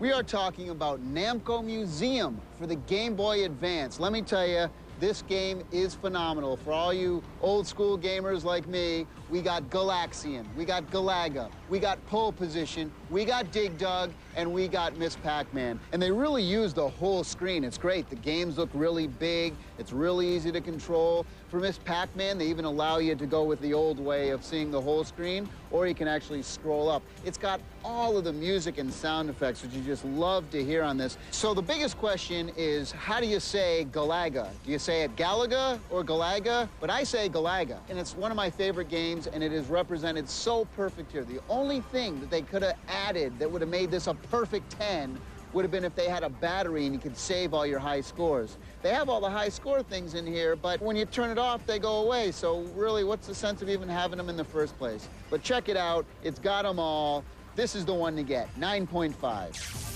We are talking about Namco Museum for the Game Boy Advance. Let me tell you, this game is phenomenal. For all you old school gamers like me, we got Galaxian, we got Galaga, we got Pole Position, we got Dig Dug, and we got Miss Pac-Man. And they really use the whole screen. It's great. The games look really big. It's really easy to control. For Miss Pac-Man, they even allow you to go with the old way of seeing the whole screen, or you can actually scroll up. It's got all of the music and sound effects, which you just love to hear on this. So the biggest question is, how do you say Galaga? Do you say it Galaga or Galaga? But I say Galaga, and it's one of my favorite games, and it is represented so perfect here. The only thing that they could have added that would have made this a perfect 10 would have been if they had a battery and you could save all your high scores. They have all the high score things in here, but when you turn it off, they go away. So really, what's the sense of even having them in the first place? But check it out. It's got them all. This is the one to get, 9.5.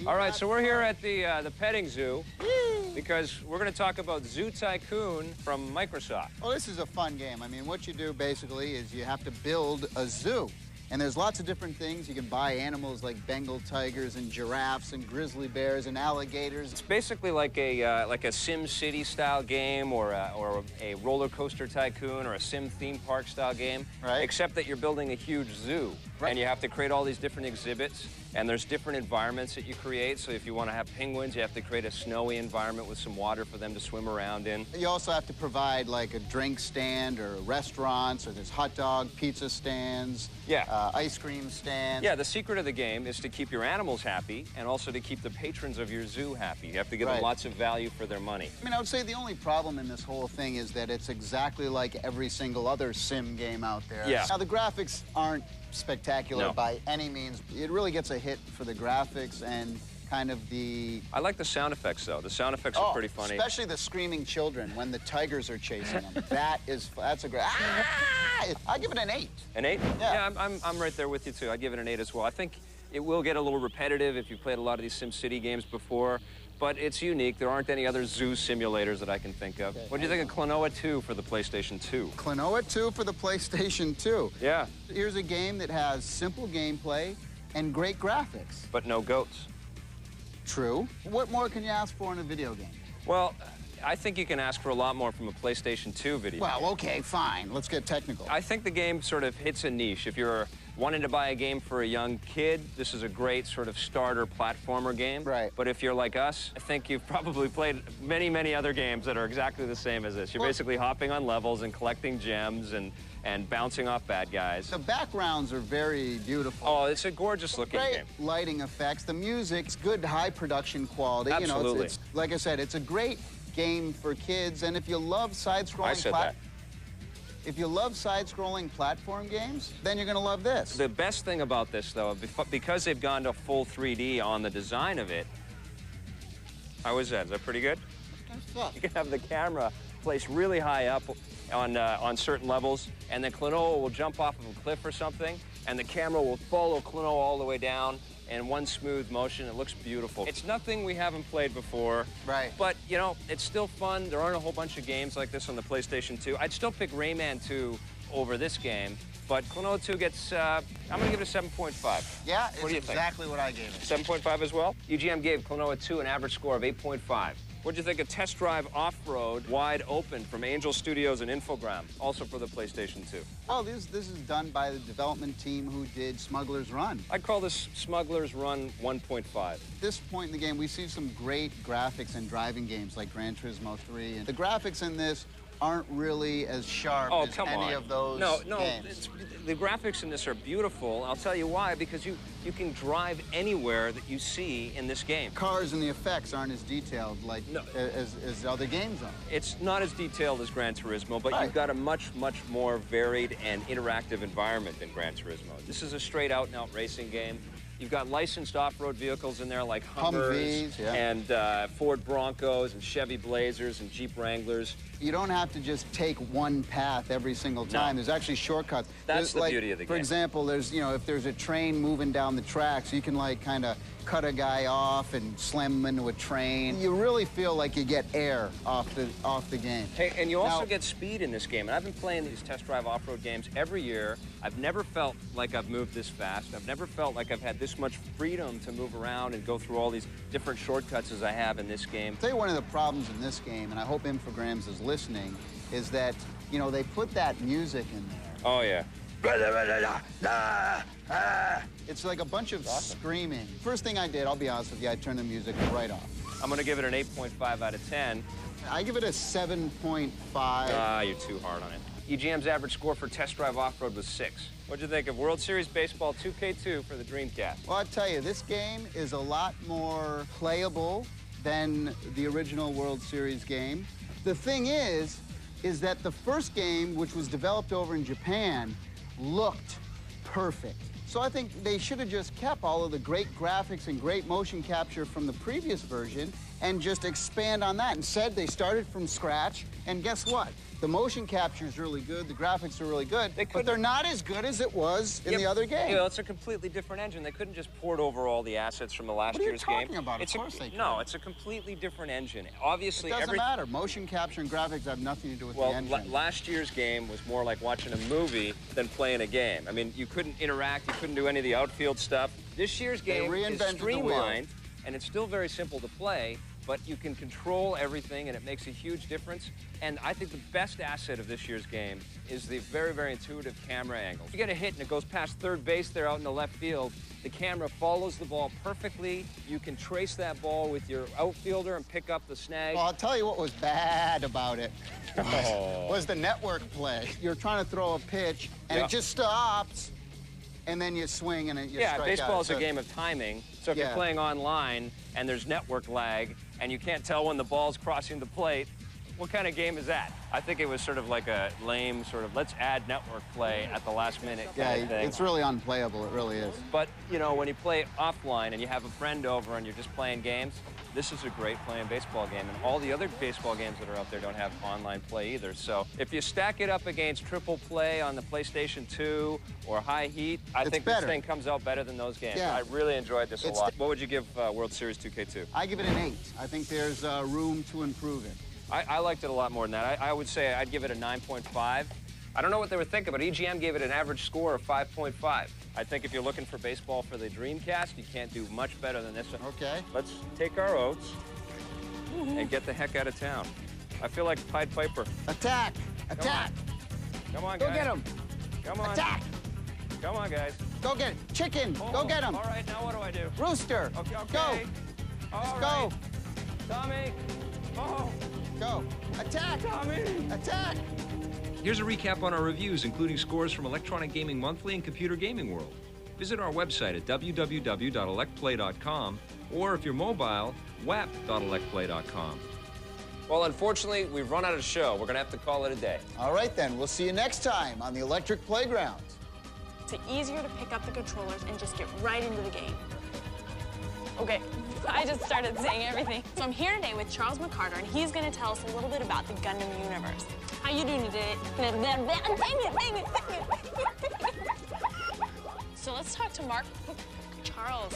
All right, so we're here at the petting zoo because we're going to talk about Zoo Tycoon from Microsoft. Well, this is a fun game. I mean, what you do basically is you have to build a zoo. And there's lots of different things. You can buy animals like Bengal tigers and giraffes and grizzly bears and alligators. It's basically like a Sim City style game or a roller coaster tycoon or a Sim theme park style game, right? Except that you're building a huge zoo, right? And you have to create all these different exhibits. And there's different environments that you create. So if you want to have penguins, you have to create a snowy environment with some water for them to swim around in. You also have to provide like a drink stand or restaurants, or there's hot dog, pizza stands, ice cream stands. Yeah, the secret of the game is to keep your animals happy and also to keep the patrons of your zoo happy. You have to give them lots of value for their money. I mean, I would say the only problem in this whole thing is that it's exactly like every single other sim game out there. Yeah. Now, the graphics aren't spectacular by any means. It really gets a hit for the graphics and kind of the... I like the sound effects, though. The sound effects are pretty funny. Especially the screaming children when the tigers are chasing them. That's a great... I give it an 8. An 8? Yeah, I'm right there with you, too. I give it an 8 as well. I think it will get a little repetitive if you've played a lot of these SimCity games before, but it's unique. There aren't any other zoo simulators that I can think of. What do you think of Klonoa 2 for the PlayStation 2? Klonoa 2 for the PlayStation 2? Yeah. Here's a game that has simple gameplay and great graphics. But no goats. True. What more can you ask for in a video game? Well, I think you can ask for a lot more from a PlayStation 2 video. Well, okay, fine. Let's get technical. I think the game sort of hits a niche. If you're wanting to buy a game for a young kid, this is a great sort of starter platformer game. Right. But if you're like us, I think you've probably played many, many other games that are exactly the same as this. You're basically hopping on levels and collecting gems and bouncing off bad guys. The backgrounds are very beautiful. Oh, it's a gorgeous-looking game. Lighting effects. The music's good, high production quality. Absolutely. You know, it's like I said, it's a great game for kids. And if you love side-scrolling if you love side-scrolling platform games, then you're going to love this. The best thing about this, though, because they've gone to full 3D on the design of it, how is that? Is that pretty good? You can have the camera placed really high up on certain levels, and then Klonoa will jump off of a cliff or something, and the camera will follow Klonoa all the way down in one smooth motion. It looks beautiful. It's nothing we haven't played before. Right. But, you know, it's still fun. There aren't a whole bunch of games like this on the PlayStation 2. I'd still pick Rayman 2 over this game, but Klonoa 2 gets, I'm going to give it a 7.5. Yeah, what do you exactly what I gave it. 7.5 as well? UGM gave Klonoa 2 an average score of 8.5. What'd you think of Test Drive Off-Road Wide Open from Angel Studios and Infogram, also for the PlayStation 2? Well, this is done by the development team who did Smugglers Run. I'd call this Smugglers Run 1.5. At this point in the game, we see some great graphics in driving games like Gran Turismo 3. And the graphics in this aren't really as sharp as any of those games. The graphics in this are beautiful. I'll tell you why, because you can drive anywhere that you see in this game. Cars and the effects aren't as detailed like as other games are. It's not as detailed as Gran Turismo, but you've got a much, much more varied and interactive environment than Gran Turismo. This is a straight out-and-out racing game. You've got licensed off-road vehicles in there like Hummers Humvees, and Ford Broncos and Chevy Blazers and Jeep Wranglers. You don't have to just take one path every single time. No. There's actually shortcuts. That's the beauty of the game. For example, there's, you know, if there's a train moving down the tracks, you can like kind of cut a guy off and slam him into a train. You really feel like you get air off the game. Hey, and you also get speed in this game. And I've been playing these test drive off-road games every year. I've never felt like I've moved this fast. I've never felt like I've had this much freedom to move around and go through all these different shortcuts as I have in this game. I'll tell you one of the problems in this game, and I hope Infogrames is listening, is that, you know, they put that music in there. Oh, yeah. It's like a bunch of screaming. First thing I did, I'll be honest with you, I turned the music right off. I'm going to give it an 8.5 out of 10. I give it a 7.5. Ah, you're too hard on it. EGM's average score for Test Drive Off-Road was 6. What'd you think of World Series Baseball 2K2 for the Dreamcast? Well, I'll tell you, this game is a lot more playable than the original World Series game. The thing is that the first game, which was developed over in Japan, looked perfect. So I think they should have just kept all of the great graphics and great motion capture from the previous version and just expand on that. Instead, they started from scratch, and guess what? The motion capture is really good, the graphics are really good, but they're not as good as it was in the other game. You know, it's a completely different engine. They couldn't just port over all the assets from the last year's game. What are you talking about? Of course they could. No, it's a completely different engine. Obviously, it doesn't matter. Motion capture and graphics have nothing to do with the engine. Well, last year's game was more like watching a movie than playing a game. I mean, you couldn't interact, you couldn't do any of the outfield stuff. This year's game is streamlined, and it's still very simple to play, but you can control everything, and it makes a huge difference. And I think the best asset of this year's game is the very, very intuitive camera angle. You get a hit, and it goes past third base there out in the left field. The camera follows the ball perfectly. You can trace that ball with your outfielder and pick up the snag. Well, I'll tell you what was bad about it was the network play. You're trying to throw a pitch, and it just stops, and then you swing, and you strike out. Yeah, baseball is a game of timing. So if you're playing online, and there's network lag, and you can't tell when the ball's crossing the plate, what kind of game is that? I think it was sort of like a lame sort of, let's add network play at the last minute kind of thing. It's really unplayable, it really is. But, you know, when you play offline and you have a friend over and you're just playing games, this is a great playing baseball game. And all the other baseball games that are out there don't have online play either. So if you stack it up against triple play on the PlayStation 2 or High Heat, I think this thing comes out better than those games. Yeah. I really enjoyed this a lot. What would you give World Series 2K2? I give it an 8. I think there's room to improve it. I liked it a lot more than that. I would say I'd give it a 9.5. I don't know what they were thinking, but EGM gave it an average score of 5.5. I think if you're looking for baseball for the Dreamcast, you can't do much better than this one. Okay. Let's take our oats and get the heck out of town. I feel like Pied Piper. Attack! Attack! Come on, guys. Go get him! Come on. Attack! Come on, guys. Go get him! Chicken! Go get him! All right, now what do I do? Rooster! Okay. Go! All go! Tommy! Oh! Go! Attack! Tommy! Attack! Here's a recap on our reviews, including scores from Electronic Gaming Monthly and Computer Gaming World. Visit our website at www.electplay.com, or if you're mobile, wap.electplay.com. Well, unfortunately, we've run out of show. We're going to have to call it a day. All right, then. We'll see you next time on the Electric Playground. It's easier to pick up the controllers and just get right into the game. Okay, I just started saying everything. So I'm here today with Charles McCarter, and he's going to tell us a little bit about the Gundam universe. How you doing today? Dang it. So let's talk to Charles.